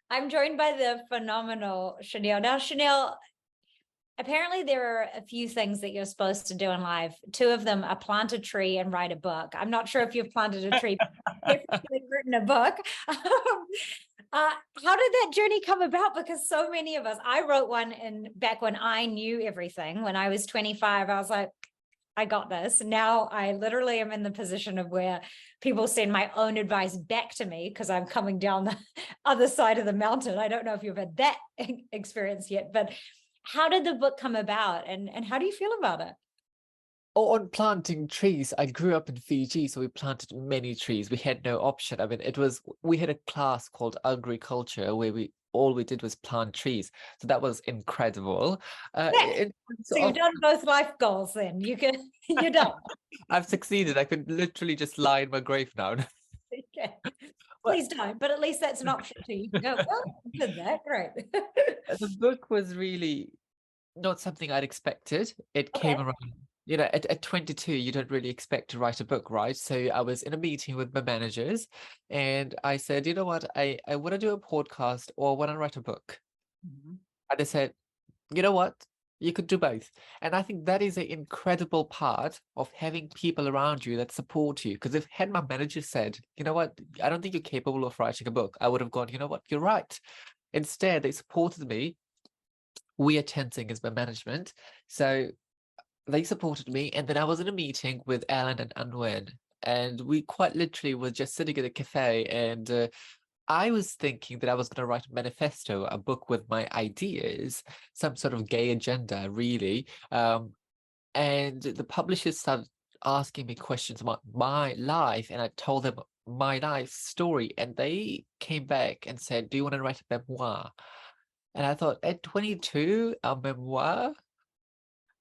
I'm joined by the phenomenal Shaneel. Now, Shaneel, apparently there are a few things that you're supposed to do in life. Two of them are plant a tree and write a book. I'm not sure if you've planted a tree, but you've written a book. How did that journey come about? Because so many of us, I wrote one back when I knew everything. When I was 25, I was like, I got this. Now I literally am in the position of where people send my own advice back to me because I'm coming down the other side of the mountain. I don't know if you've had that experience yet, but how did the book come about and how do you feel about it? On planting trees, I grew up in Fiji, so we planted many trees. We had no option. I mean, we had a class called agriculture where all we did was plant trees. So that was incredible. Yeah. In terms So you've of, done both life goals then. You're done. I've succeeded. I could literally just lie in my grave now. Okay. But Please don't, but at least that's an option too. You can go, well, I did that. Great. the book was really not something I'd expected. It came Okay. around, at 22, you don't really expect to write a book, right? So I was in a meeting with my managers and I said, you know what, I want to do a podcast or I want to write a book. Mhm. And they said, you know what, you could do both. And I think that is an incredible part of having people around you that support you. Because if had my manager said, you know what, I don't think you're capable of writing a book, I would have gone, you know what, you're right. Instead, they supported me. We attending as my management. So they supported me. And then I was in a meeting with Alan and Anwen. And we quite literally were just sitting at a cafe. And I was thinking that I was going to write a manifesto, a book with my ideas, some sort of gay agenda, really. And the publishers started asking me questions about my life. And I told them my life story. And they came back and said, do you want to write a memoir? And I thought, at 22, a memoir?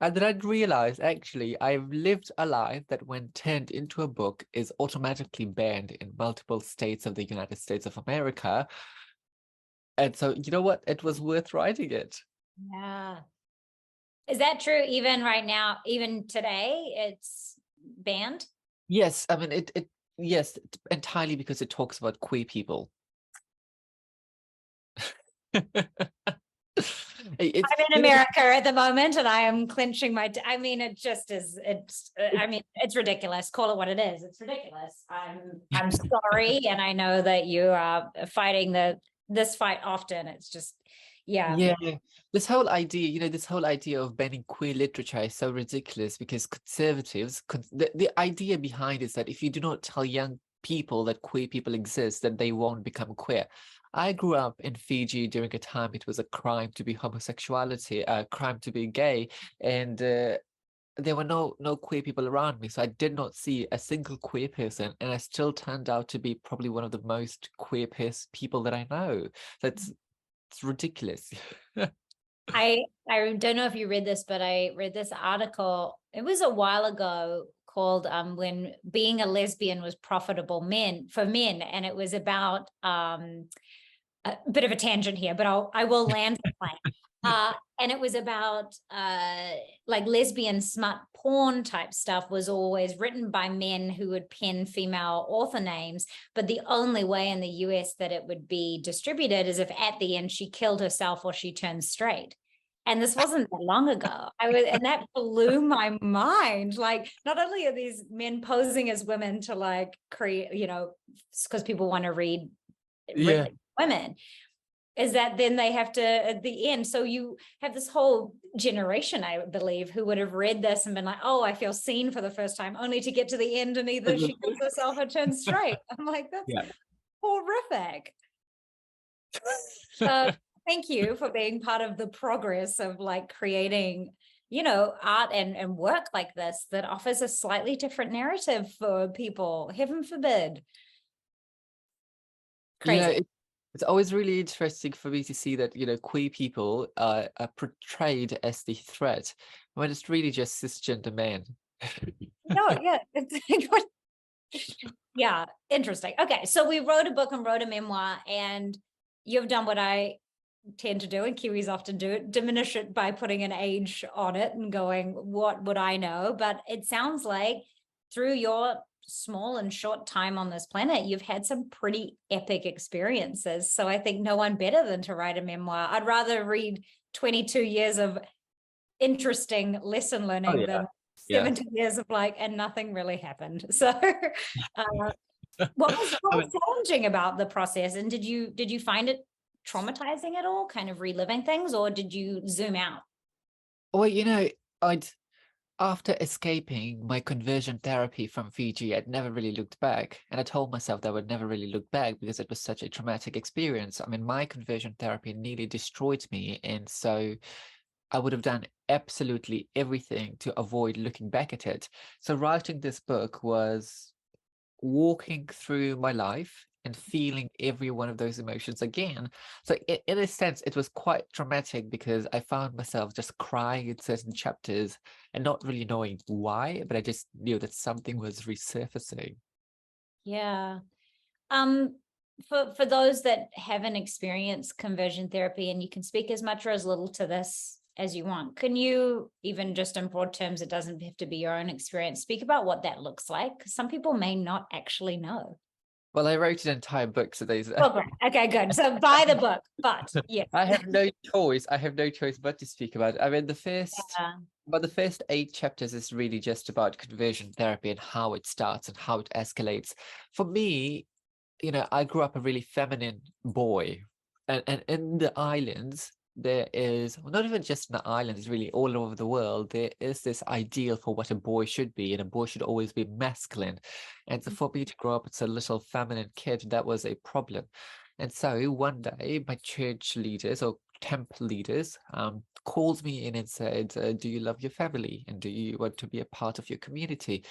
And then I'd realized actually I've lived a life that, when turned into a book, is automatically banned in multiple states of the United States of America. And so, you know what? It was worth writing it. Yeah. Is that true even right now, even today, it's banned? Yes, I mean yes, entirely because it talks about queer people. It's I'm in America at the moment and I am clenching I mean, it just is, I mean, it's ridiculous. Call it what it is. It's ridiculous. I'm sorry. And I know that you are fighting this fight often. It's just, yeah. Yeah, this whole idea of banning queer literature is so ridiculous because conservatives, the idea behind is that if you do not tell young people that queer people exist, then they won't become queer. I grew up in Fiji during a time it was a crime to be homosexuality, a crime to be gay, and there were no queer people around me, so I did not see a single queer person, and I still turned out to be probably one of the most queer people that I know. That's It's ridiculous. I don't know if you read this, but I read this article. It was a while ago called when being a lesbian was profitable for men, and it was about a bit of a tangent here, but I will land the plane. And it was about like lesbian smut porn type stuff was always written by men who would pen female author names, but the only way in the US that it would be distributed is if at the end she killed herself or she turned straight. And this wasn't that long ago. And that blew my mind. Like, not only are these men posing as women to like create, because people want to read Yeah. women, is that then they have to at the end. So you have this whole generation, I believe, who would have read this and been like, oh, I feel seen for the first time, only to get to the end and either she kills herself or turns straight. I'm like, that's Yeah. horrific. Thank you for being part of the progress of like creating, art and work like this that offers a slightly different narrative for people. Heaven forbid. Yeah, Crazy. it's always really interesting for me to see that, queer people are portrayed as the threat when it's really just cisgender men. No, yeah. It's yeah, interesting. Okay, so we wrote a book and wrote a memoir, and you've done what I tend to do, and Kiwis often do it, diminish it by putting an age on it and going, what would I know? But it sounds like through your small and short time on this planet, you've had some pretty epic experiences. So I think no one better than to write a memoir. I'd rather read 22 years of interesting lesson Oh learning yeah. than Yeah. 70 years of like, and nothing really happened. So what I was mean, challenging about the process? And did you find it traumatizing at all, kind of reliving things, or did you zoom out? well, I'd after escaping my conversion therapy from Fiji, I'd never really looked back. And I told myself that I would never really look back because it was such a traumatic experience. I mean, my conversion therapy nearly destroyed me. And so I would have done absolutely everything to avoid looking back at it. So writing this book was walking through my life and feeling every one of those emotions again. So in a sense, it was quite traumatic because I found myself just crying in certain chapters and not really knowing why, but I just knew that something was resurfacing. Yeah. Um, for those that haven't experienced conversion therapy, and you can speak as much or as little to this as you want, can you, even just in broad terms, it doesn't have to be your own experience, speak about what that looks like? 'Cause some people may not actually know. Well, I wrote an entire book, so there's Oh, great. Okay, good. So buy the book, but yes. I have no choice. I have no choice but to speak about it. I mean, Yeah. the first 8 chapters is really just about conversion therapy and how it starts and how it escalates. For me, I grew up a really feminine boy, and in the islands, there is, well, not even just in the islands, really all over the world, there is this ideal for what a boy should be, and a boy should always be masculine. And so for me to grow up as a little feminine kid, that was a problem. And so one day, my church leaders or temple leaders called me in and said, "Do you love your family? And do you want to be a part of your community?"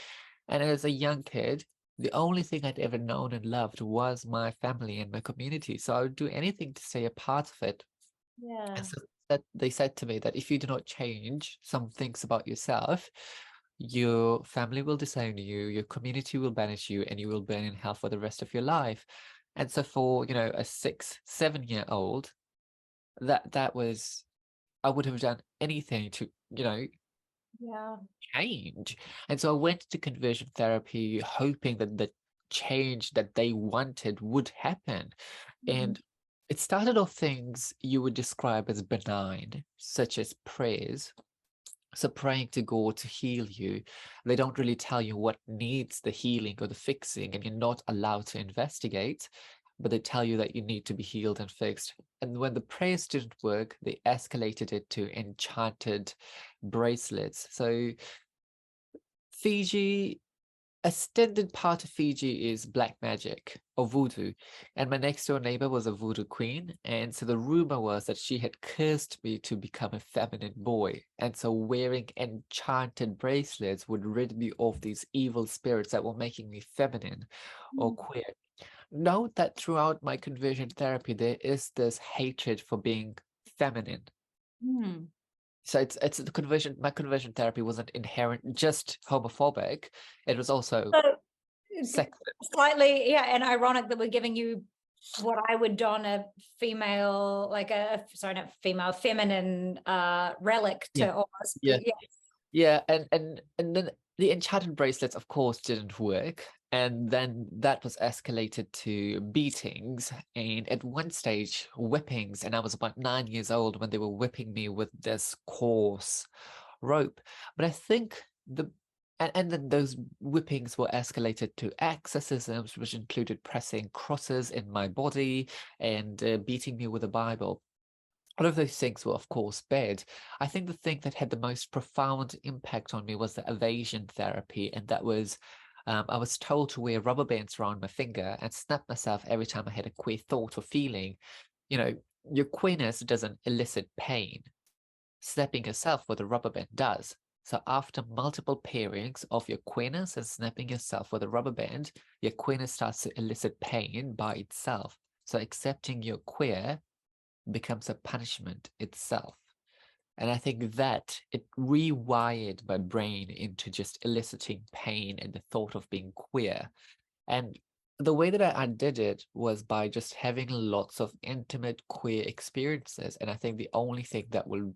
And as a young kid, the only thing I'd ever known and loved was my family and my community. So I would do anything to stay a part of it. And Yeah. so that they said to me that if you do not change some things about yourself, your family will disown you, your community will banish you, and you will burn in hell for the rest of your life. And so for, a 6, 7 year old, that was, I would have done anything to, Yeah. change. And so I went to conversion therapy hoping that the change that they wanted would happen. Mhm. And it started off things you would describe as benign, such as prayers. So praying to God to heal you, they don't really tell you what needs the healing or the fixing, and you're not allowed to investigate, but they tell you that you need to be healed and fixed. And when the prayers didn't work, they escalated it to enchanted bracelets. So Fiji, a standard part of Fiji is black magic or voodoo, and my next door neighbor was a voodoo queen, and so the rumor was that she had cursed me to become a feminine boy, and so wearing enchanted bracelets would rid me of these evil spirits that were making me feminine or queer. Note that throughout my conversion therapy, there is this hatred for being feminine. Mm. So it's the conversion. My conversion therapy wasn't inherent just homophobic. It was also So sexist. slightly, yeah, and ironic that we're giving you what I would don a female, like a sorry, not female, feminine relic Yeah, to almost, yeah, yeah. yeah. And then the enchanted bracelets, of course, didn't work. And then that was escalated to beatings and at one stage whippings. And I was about 9 years old when they were whipping me with this coarse rope. But I think and then those whippings were escalated to exorcisms, which included pressing crosses in my body and beating me with a Bible. All of those things were, of course, bad. I think the thing that had the most profound impact on me was the evasion therapy, and that was I was told to wear rubber bands around my finger and snap myself every time I had a queer thought or feeling. You know, your queerness doesn't elicit pain. Snapping yourself with a rubber band does. So after multiple pairings of your queerness and snapping yourself with a rubber band, your queerness starts to elicit pain by itself. So accepting you're queer becomes a punishment itself. And I think that it rewired my brain into just eliciting pain and the thought of being queer. And the way that I undid it was by just having lots of intimate queer experiences. And I think the only thing that will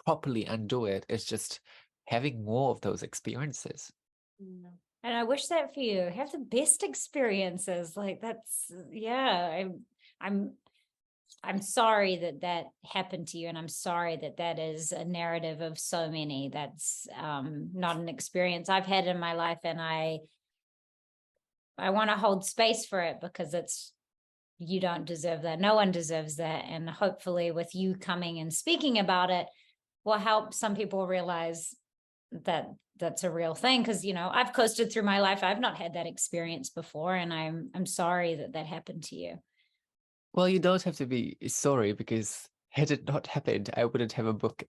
properly undo it is just having more of those experiences. Yeah. And I wish that for you. Have the best experiences. Like that's yeah. I'm I'm sorry that that happened to you, and I'm sorry that that is a narrative of so many. That's not an experience I've had in my life, and I want to hold space for it because it's you don't deserve that. No one deserves that, and hopefully, with you coming and speaking about it, will help some people realize that that's a real thing. Because I've coasted through my life. I've not had that experience before, and I'm sorry that that happened to you. Well, you don't have to be sorry because had it not happened, I wouldn't have a book.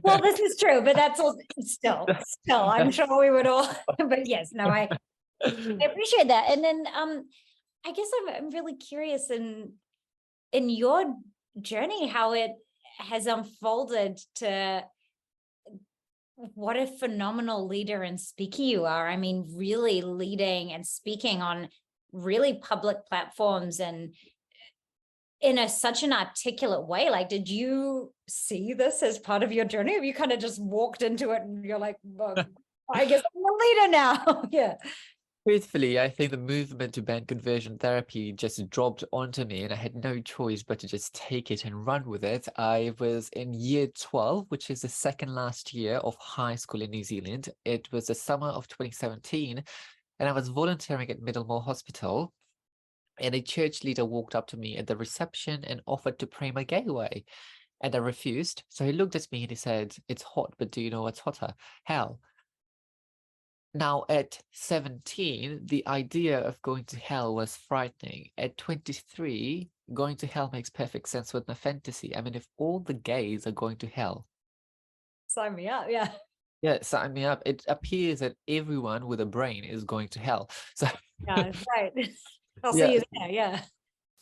Well, this is true, but that's all, still, I'm sure we would all, but yes, no, I appreciate that. And then, I guess I'm really curious in your journey, how it has unfolded to what a phenomenal leader and speaker you are. I mean, really leading and speaking on really public platforms and in such an articulate way. Like, did you see this as part of your journey? Or have you kind of just walked into it and you're like, well, I guess I'm a leader now? Yeah. Truthfully, I think the movement to ban conversion therapy just dropped onto me, and I had no choice but to just take it and run with it. I was in year 12, which is the second last year of high school in New Zealand. It was the summer of 2017, and I was volunteering at Middlemore Hospital. And a church leader walked up to me at the reception and offered to pray my gay away. And I refused. So he looked at me and he said, "It's hot, but do you know what's hotter? Hell." Now, at 17, the idea of going to hell was frightening. At 23, going to hell makes perfect sense with my fantasy. I mean, if all the gays are going to hell, Sign me up. Yeah. yeah, sign me up. It appears that everyone with a brain is going to hell. So, Yeah. Right. I'll see yeah, you there. Yeah.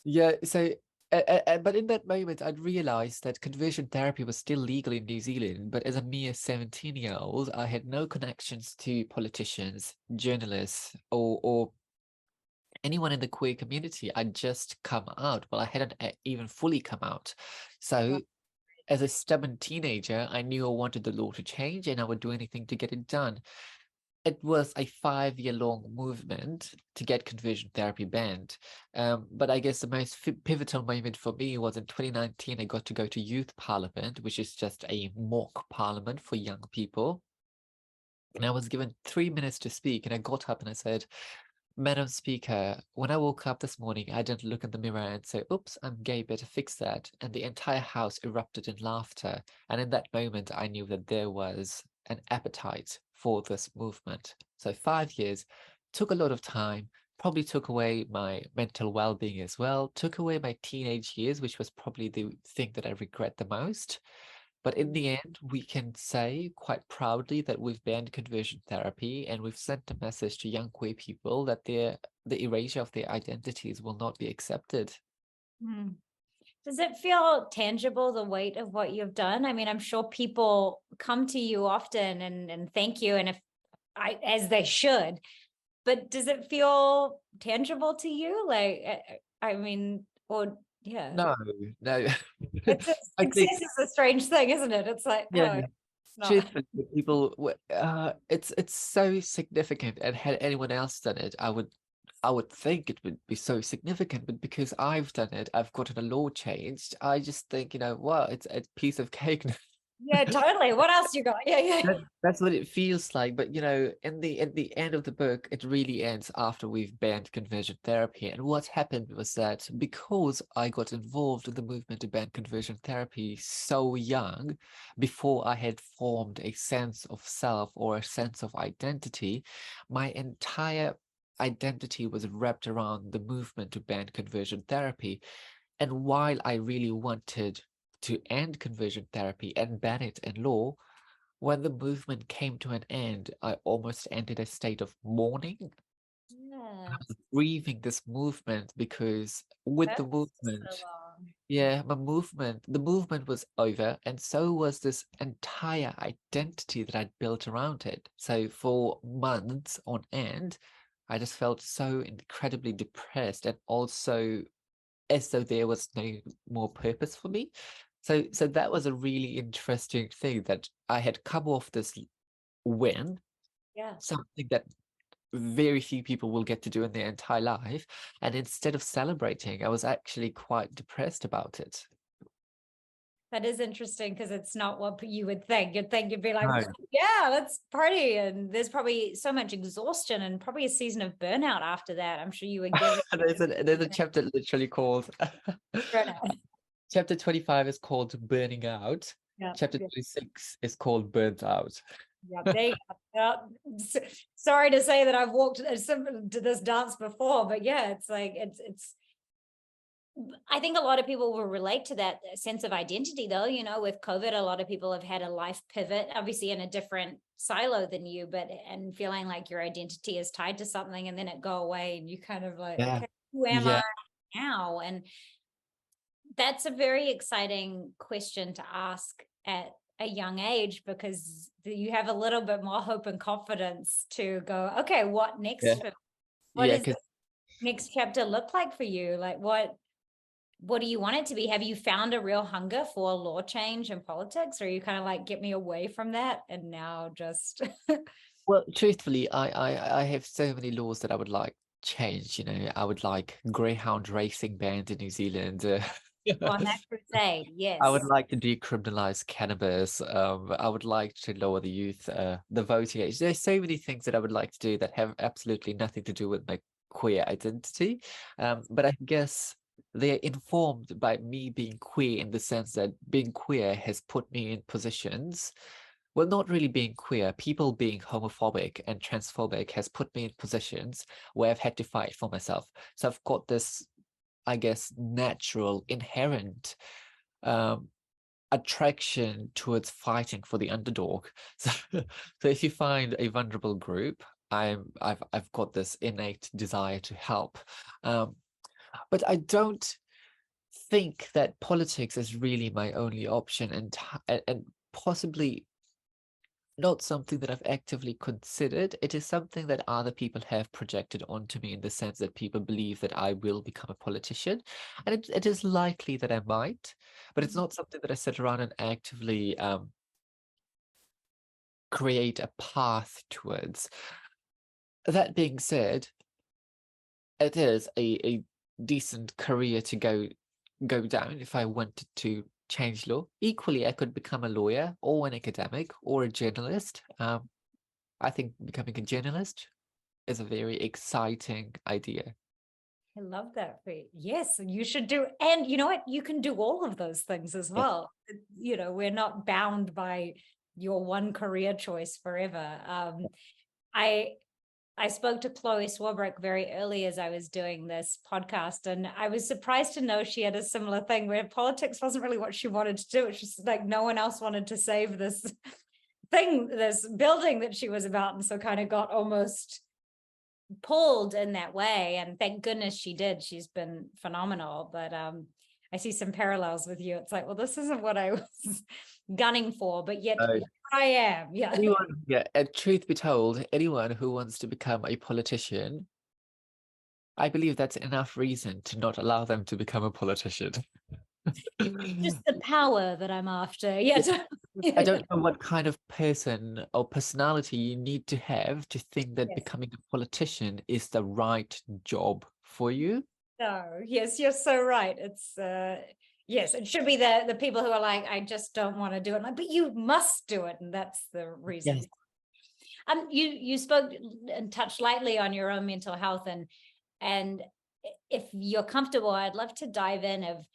yeah. So, but in that moment, I'd realized that conversion therapy was still legal in New Zealand. But as a mere 17-year-old, I had no connections to politicians, journalists, or anyone in the queer community. I'd just come out. Well, I hadn't even fully come out. So, as a stubborn teenager, I knew I wanted the law to change and I would do anything to get it done. It was a 5-year-long movement to get conversion therapy banned. But I guess the most pivotal moment for me was in 2019. I got to go to Youth Parliament, which is just a mock parliament for young people. And I was given 3 minutes to speak, and I got up and I said, "Madam Speaker, when I woke up this morning, I didn't look in the mirror and say, 'Oops, I'm gay, better fix that.'" And the entire house erupted in laughter. And in that moment, I knew that there was an appetite for this movement. So 5 years took a lot of time, probably took away my mental well-being as well, took away my teenage years, which was probably the thing that I regret the most. But in the end, we can say quite proudly that we've banned conversion therapy and we've sent a message to young queer people that the erasure of their identities will not be accepted. Mm. Does it feel tangible, the weight of what you've done? I mean, I'm sure people come to you often and thank you, and if as they should, but does it feel tangible to you? Like, I mean, or yeah, No, no. it's a I think, success is a strange thing, isn't it? It's like, yeah, oh, it's not. truthfully, people, it's so significant. And had anyone else done it, I would think it would be so significant. But because I've done it, I've gotten a law changed. I just think, wow, it's a piece of cake. Yeah, totally. What else you got? Yeah, yeah. That's what it feels like. But in the end of the book, it really ends after we've banned conversion therapy. And what happened was that because I got involved in the movement to ban conversion therapy so young, before I had formed a sense of self or a sense of identity, my entire identity was wrapped around the movement to ban conversion therapy. And while I really wanted to end conversion therapy and ban it in law, when the movement came to an end, I almost entered a state of mourning. I Yeah, was grieving this movement because with the that's so movement, long. yeah, the movement was over, and so was this entire identity that I'd built around it. So for months on end, I just felt so incredibly depressed and also as though there was no more purpose for me. So that was a really interesting thing that I had come off this win, Yeah. something that very few people will get to do in their entire life. And instead of celebrating, I was actually quite depressed about it. That is interesting because it's not what you would think. You'd think you'd be like, No. yeah, let's party. And there's probably so much exhaustion and probably a season of burnout after that. I'm sure you were given There's a chapter literally called burnout. chapter 25 is called Burning Out. Yeah. Chapter 26 is called Burnt Out. Yeah, there you go. Sorry to say that I've walked to this dance before, but yeah, it's like it's I think a lot of people will relate to that sense of identity though. With COVID, a lot of people have had a life pivot, obviously in a different silo than you, but and feeling like your identity is tied to something and then it go away and you kind of like, Yeah. okay, who am Yeah. I now? And that's a very exciting question to ask at a young age because you have a little bit more hope and confidence to go, okay, what next? Yeah. What Yeah. does the Because next chapter look like for you? Like what do you want it to be? Have you found a real hunger for law change and politics? Or are you kind of like, get me away from that and now just well, truthfully, I have so many laws that I would like change. I would like greyhound racing banned in New Zealand. on that crusade? I would Yes. like to decriminalize cannabis. I would like to lower the voting age. There's so many things that I would like to do that have absolutely nothing to do with my queer identity. But I guess they're informed by me being queer in the sense that being queer has put me in positions. Well, not really being queer, people being homophobic and transphobic has put me in positions where I've had to fight for myself. So I've got this, I guess, natural, inherent um, attraction towards fighting for the underdog. So if you find a vulnerable group, I've got this innate desire to help. But I don't think that politics is really my only option, and possibly not something that I've actively considered. It is something that other people have projected onto me in the sense that people believe that I will become a politician. And it is likely that I might, but it's not something that I sit around and actively create a path towards. That being said, it is a decent career to go down if I wanted to change law. Equally, I could become a lawyer or an academic or a journalist. I think becoming a journalist is a very exciting idea. I love that for you. Yes, you should do. And you know what? You can do all of those things as Yeah. well. We're not bound by your one career choice forever. I I spoke to Chloe Swarbrick very early as I was doing this podcast, and I was surprised to know she had a similar thing where politics wasn't really what she wanted to do. It's just like no one else wanted to save this thing, this building that she was about, and so kind of got almost pulled in that way. And thank goodness she did. She's been phenomenal. But I see some parallels with you. It's like, well, this isn't what I was gunning for, but yet So here I am. Yeah. and truth be told, anyone who wants to become a politician, I believe that's enough reason to not allow them to become a politician. Just the power that I'm after. Yes. I don't know what kind of person or personality you need to have to think that Yes. becoming a politician is the right job for you. No, yes, you're so right. It's yes, it should be the people who are like, I just don't want to do it. Like, but you must do it, and that's the reason. Yes. You spoke and touched lightly on your own mental health, and if you're comfortable, I'd love to dive in of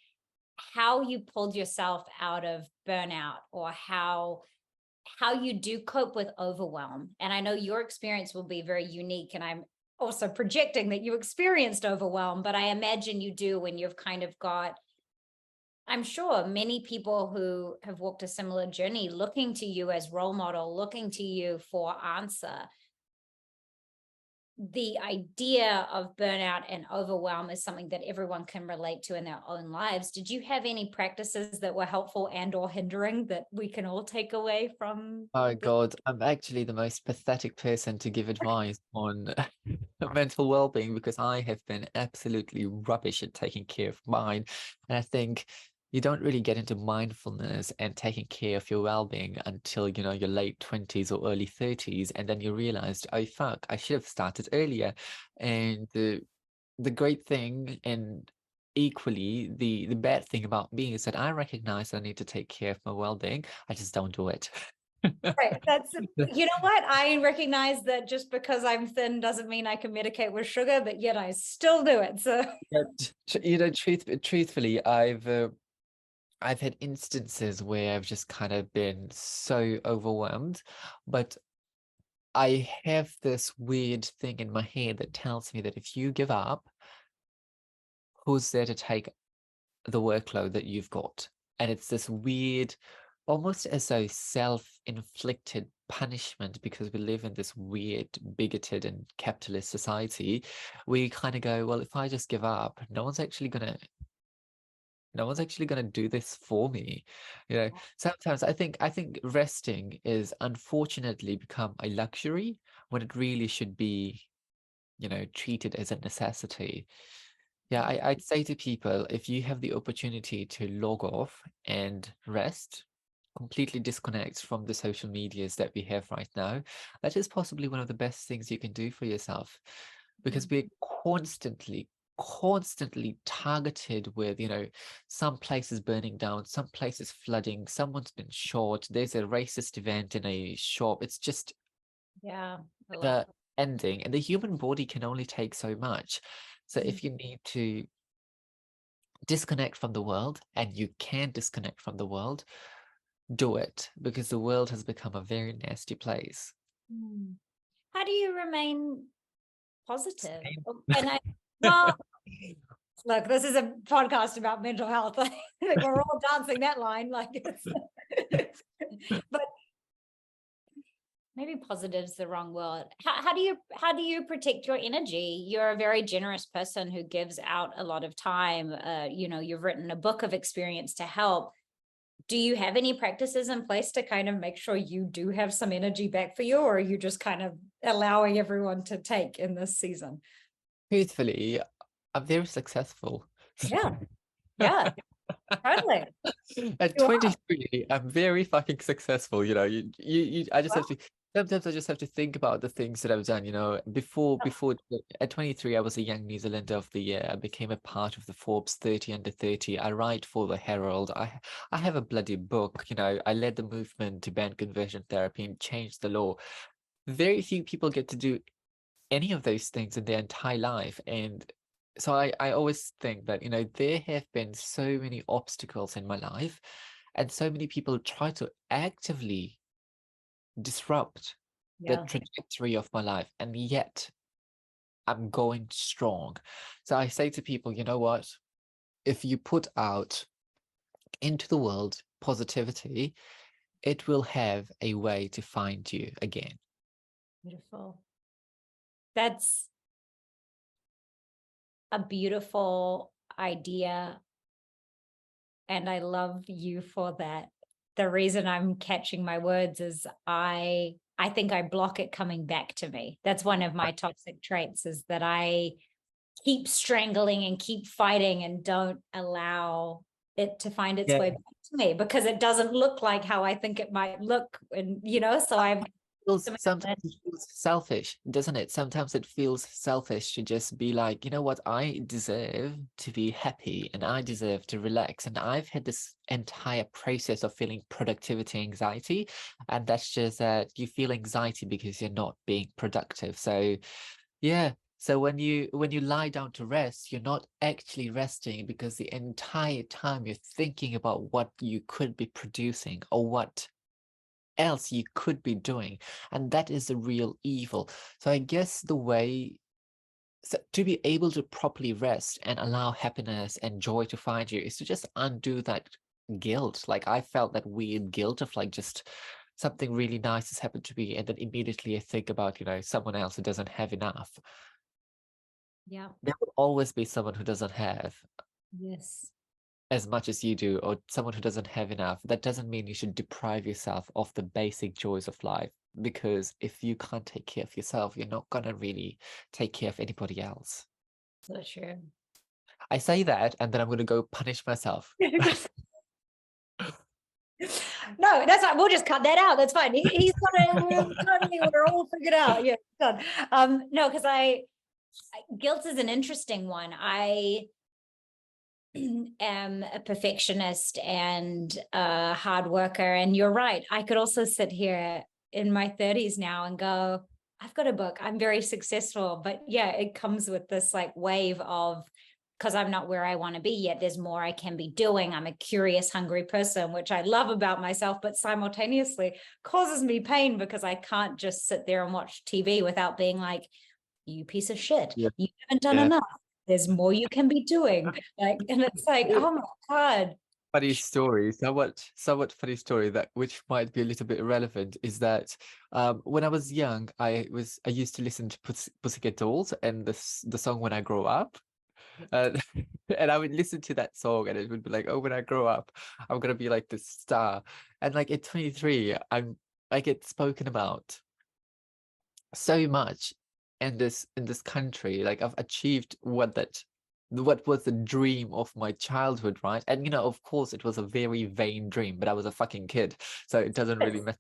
how you pulled yourself out of burnout or how you do cope with overwhelm. And I know your experience will be very unique, and I'm also projecting that you experienced overwhelm, but I imagine you do when you've kind of got, I'm sure many people who have walked a similar journey looking to you as role model, looking to you for answer. The idea of burnout and overwhelm is something that everyone can relate to in their own lives. Did you have any practices that were helpful and or hindering that we can all take away from? Oh God, I'm actually the most pathetic person to give advice on mental well-being because I have been absolutely rubbish at taking care of mine. And I think you don't really get into mindfulness and taking care of your well-being until, you know, your late 20s or early 30s, and then you realized, oh fuck, I should have started earlier. And the great thing, and equally the bad thing about me, is that I recognize I need to take care of my well-being. I just don't do it. Right. That's, you know what? I recognize that just because I'm thin doesn't mean I can medicate with sugar, but yet I still do it. So But, you know, truthfully, I've had instances where I've just kind of been so overwhelmed, but I have this weird thing in my head that tells me that if you give up, who's there to take the workload that you've got? And it's this weird, almost as though self-inflicted punishment, because we live in this weird, bigoted and capitalist society. We kind of go, well, if I just give up, no one's actually gonna do this for me. You know, sometimes I think resting is unfortunately become a luxury when it really should be, you know, treated as a necessity. Yeah, I'd say to people, if you have the opportunity to log off and rest, completely disconnect from the social medias that we have right now, that is possibly one of the best things you can do for yourself, because we're constantly targeted with, you know, some places burning down, some places flooding, someone's been shot, there's a racist event in a shop. It's just yeah, I love the ending, and the human body can only take so much. So that. if you need to disconnect from the world, and you can disconnect from the world, do it, because the world has become a very nasty place. Mm. How do you remain positive? Same. And well, look, this is a podcast about mental health. Like we're all dancing that line, like it's, but maybe positive is the wrong word. How do you protect your energy? You're a very generous person who gives out a lot of time. You've written a book of experience to help. Do you have any practices in place to kind of make sure you do have some energy back for you, or are you just kind of allowing everyone to take in this season? Truthfully, I'm very successful. Yeah, yeah, totally. At You are. 23, I'm very fucking successful. You know, I just have Well, to, sometimes I just have to think about the things that I've done. You know, at 23, I was a Young New Zealander of the Year. I became a part of the Forbes 30 under 30. I write for the Herald. I have a bloody book. You know, I led the movement to ban conversion therapy and change the law. Very few people get to do any of those things in their entire life. And so I always think that, you know, there have been so many obstacles in my life, and so many people try to actively disrupt the yeah. trajectory of my life, and yet I'm going strong. So I say to people, you know what? If you put out into the world positivity, it will have a way to find you again. Beautiful. That's a beautiful idea. And I love you for that. The reason I'm catching my words is I think I block it coming back to me. That's one of my toxic traits, is that I keep strangling and keep fighting and don't allow it to find its Yeah. way back to me, because it doesn't look like how I think it might look. And so I've Sometimes it feels selfish, doesn't it? Sometimes it feels selfish to just be like, you know what, I deserve to be happy and I deserve to relax. And I've had this entire process of feeling productivity anxiety, and that's just that you feel anxiety because you're not being productive. So yeah. So when you lie down to rest, you're not actually resting, because the entire time you're thinking about what you could be producing or what else you could be doing, and that is the real evil. So I guess the way, so to be able to properly rest and allow happiness and joy to find you, is to just undo that guilt. Like, I felt that weird guilt of like, just something really nice has happened to me, and then immediately I think about, you know, someone else who doesn't have enough. yeah, There will always be someone who doesn't have yes. as much as you do, or someone who doesn't have enough. That doesn't mean you should deprive yourself of the basic joys of life, because if you can't take care of yourself, you're not gonna really take care of anybody else. So true. I say that, and then I'm gonna go punish myself. No, that's fine. We'll just cut that out. That's fine. He's got it. We're all figured out. Yeah, done. No, because guilt is an interesting one. I am a perfectionist and a hard worker, and you're right. I could also sit here in my 30s now and go, I've got a book. I'm very successful, but yeah, it comes with this like wave of, because I'm not where I want to be yet. There's more I can be doing. I'm a curious, hungry person, which I love about myself, but simultaneously causes me pain because I can't just sit there and watch TV without being like, you piece of shit. Yeah. You haven't done Yeah. enough. There's more you can be doing. Like, and it's like, oh my God. Funny story, somewhat funny story that which might be a little bit irrelevant is that when I was young, I used to listen to Pussycat Dolls and the song When I Grow Up. And and I would listen to that song and it would be like, oh, when I grow up, I'm gonna be like this star. And like at 23, I get spoken about so much in this country. Like I've achieved what was the dream of my childhood, right? And you know, of course it was a very vain dream, but I was a fucking kid, so it doesn't really matter.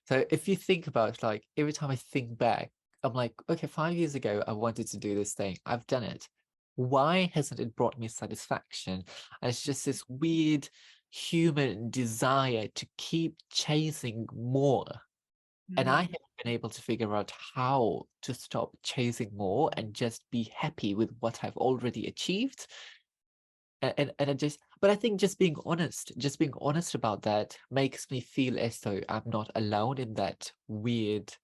So if you think about, like, every time I think back, I'm like, okay, 5 years ago I wanted to do this thing, I've done it. Why hasn't it brought me satisfaction? And it's just this weird human desire to keep chasing more. And I haven't been able to figure out how to stop chasing more and just be happy with what I've already achieved. And I just, but I think just being honest about that makes me feel as though I'm not alone in that weird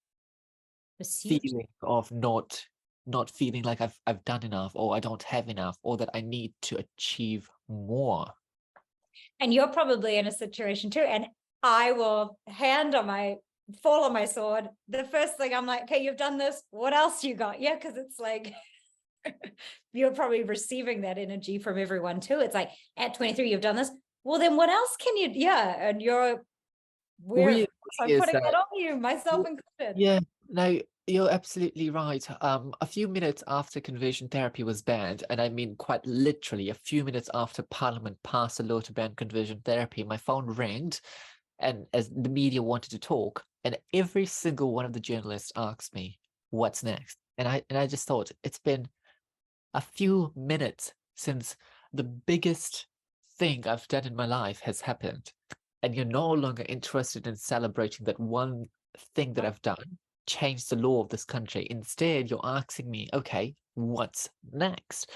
Pursuit. feeling of not feeling like I've done enough, or I don't have enough, or that I need to achieve more. And you're probably in a situation too. And I will fall on my sword. The first thing I'm like, okay, you've done this. What else you got? Yeah, because it's like you're probably receiving that energy from everyone too. It's like at 23, you've done this. Well, then what else can you? Yeah, and Weird I'm thing is putting that, that on you, myself w- included. yeah, no, you're absolutely right. A few minutes after conversion therapy was banned, and I mean quite literally a few minutes after Parliament passed a law to ban conversion therapy, my phone rang, and as the media wanted to talk, and every single one of the journalists asked me, "What's next?" And I just thought, it's been a few minutes since the biggest thing I've done in my life has happened. And you're no longer interested in celebrating that one thing that I've done, changed the law of this country. Instead, you're asking me, okay, what's next?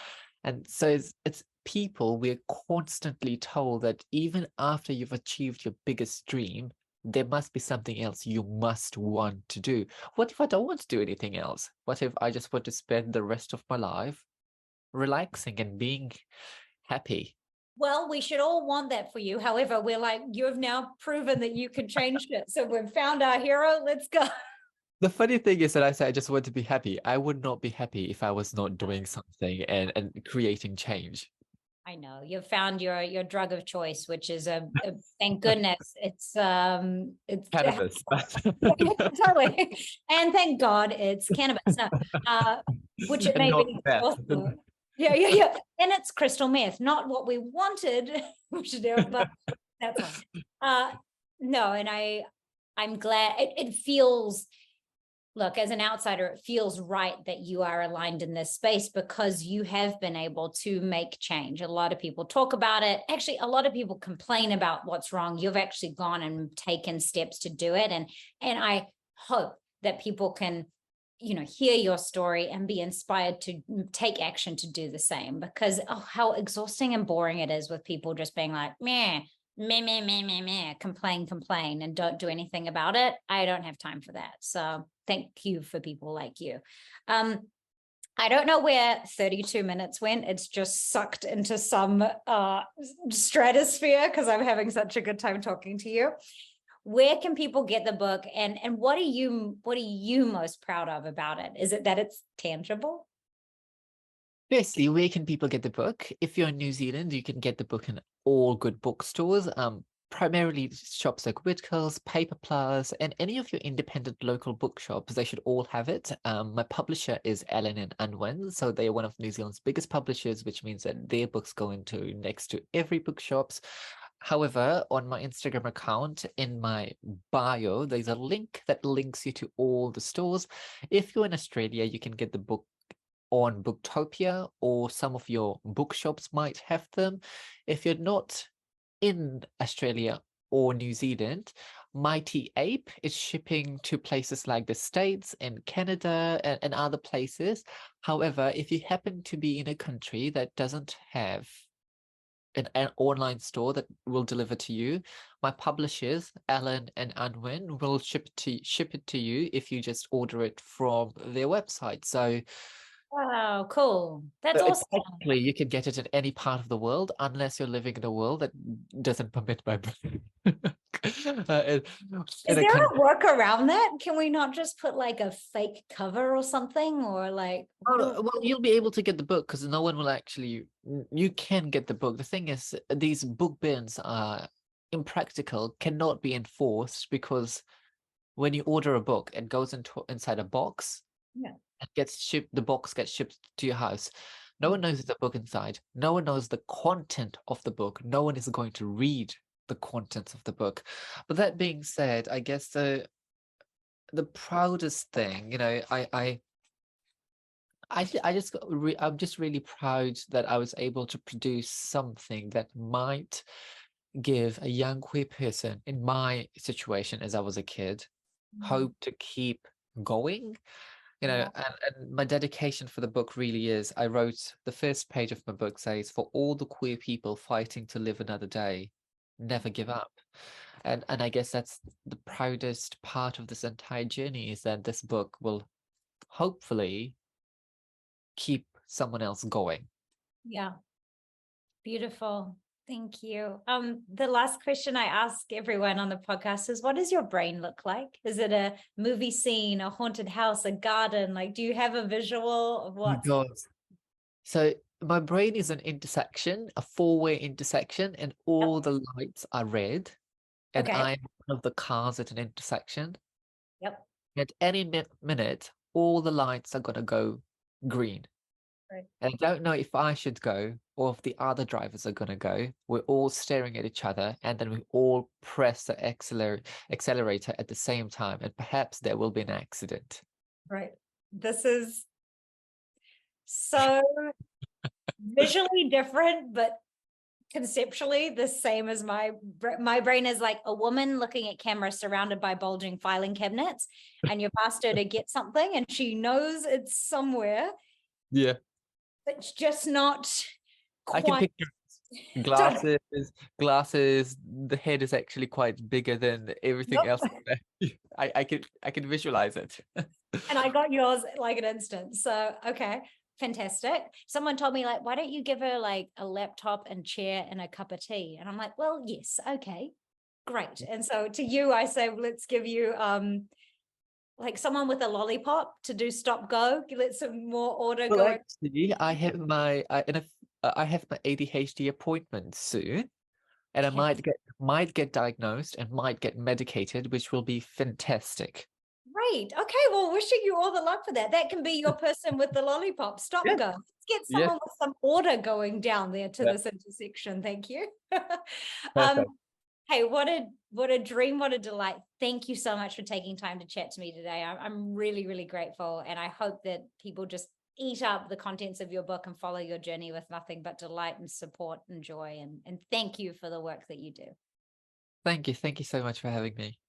And so it's people, we're constantly told that even after you've achieved your biggest dream, there must be something else you must want to do. What if I don't want to do anything else? What if I just want to spend the rest of my life relaxing and being happy? Well, we should all want that for you. However, we're like, you've now proven that you can change it. So we've found our hero. Let's go. The funny thing is that I say I just want to be happy. I would not be happy if I was not doing something and creating change. I know you've found your drug of choice, which is a thank goodness it's Cannabis. totally, and thank God it's cannabis. No, which it And may not be meth. also. Yeah, yeah, yeah, and it's crystal meth, not what we wanted, we should do, but that's fine. No, and I'm glad it feels. Look, as an outsider, it feels right that you are aligned in this space because you have been able to make change. A lot of people talk about it. Actually, a lot of people complain about what's wrong. You've actually gone and taken steps to do it. And I hope that people can, hear your story and be inspired to take action to do the same, because how exhausting and boring it is with people just being like, meh, meh, meh, meh, meh, meh, complain, and don't do anything about it. I don't have time for that. So thank you for people like you. I don't know where 32 minutes went. It's just sucked into some stratosphere because I'm having such a good time talking to you. Where can people get the book, and what are you most proud of about it? Is it that it's tangible? Firstly, where can people get the book? If you're in New Zealand, you can get the book in all good bookstores, primarily shops like Whitcoulls, Paper Plus, and any of your independent local bookshops. They should all have it. My publisher is Allen and Unwin, so they are one of New Zealand's biggest publishers, which means that their books go into next to every bookshops. However, on my Instagram account, in my bio, there's a link that links you to all the stores. If you're in Australia, you can get the book on Booktopia, or some of your bookshops might have them. If you're not in Australia or New Zealand, Mighty Ape is shipping to places like the States and Canada and other places. However, if you happen to be in a country that doesn't have an online store that will deliver to you, my publishers, Alan and Unwin, will ship it to you if you just order it from their website. So Wow, cool. That's awesome. technically, you can get it in any part of the world, unless you're living in a world that doesn't permit my Is in a there country. a work around that? Can we not just put like a fake cover or something, or like Well, you'll be able to get the book because no one will actually. You can get the book. The thing is, these book bans are impractical, cannot be enforced, because when you order a book, it goes inside a box. Yeah. It gets shipped. The box gets shipped to your house. No one knows there's a book inside. No one knows the content of the book. No one is going to read the contents of the book. But that being said, I guess the proudest thing, you know, I'm just really proud that I was able to produce something that might give a young queer person in my situation as I was a kid hope to keep going. You know, Yeah. and my dedication for the book really is, I wrote the first page of my book says, for all the queer people fighting to live another day, never give up. And I guess that's the proudest part of this entire journey, is that this book will hopefully keep someone else going. Yeah. Beautiful. Thank you. The last question I ask everyone on the podcast is, what does your brain look like? Is it a movie scene, a haunted house, a garden? Like, do you have a visual of Oh my what's God. So my brain is an intersection, a four-way intersection, and Yep. all the lights are red, and Okay. I'm one of the cars at an intersection. Yep. At any minute, all the lights are gonna go green. Right. And I don't know if I should go or if the other drivers are gonna go. We're all staring at each other, and then we all press the accelerator at the same time, and perhaps there will be an accident. Right. This is so visually different, but conceptually the same as my brain is like a woman looking at camera surrounded by bulging filing cabinets, and you've asked her to get something and she knows it's somewhere, Yeah. but it's just not I can quite. picture glasses, glasses. The head is actually quite bigger than everything Yep. else. I can visualize it. And I got yours like an instant. So, okay, fantastic. Someone told me, like, why don't you give her like a laptop and chair and a cup of tea? And I'm like, well, yes, okay, great. And so to you, I say, let's give you like someone with a lollipop to do stop go. Let some more order Well, go in. actually, I have my ADHD appointment soon, and I Okay, might get diagnosed and might get medicated, which will be fantastic. great. Okay, well, wishing you all the luck for that. That can be your person with the lollipop. Stop Yeah, go. Let's get yeah, someone with some order going down there to yeah. this intersection. Thank you. um, Perfect. Hey, what a dream, what a delight. Thank you so much for taking time to chat to me today. I'm really, really grateful. And I hope that people just eat up the contents of your book and follow your journey with nothing but delight and support and joy. And thank you for the work that you do. Thank you so much for having me.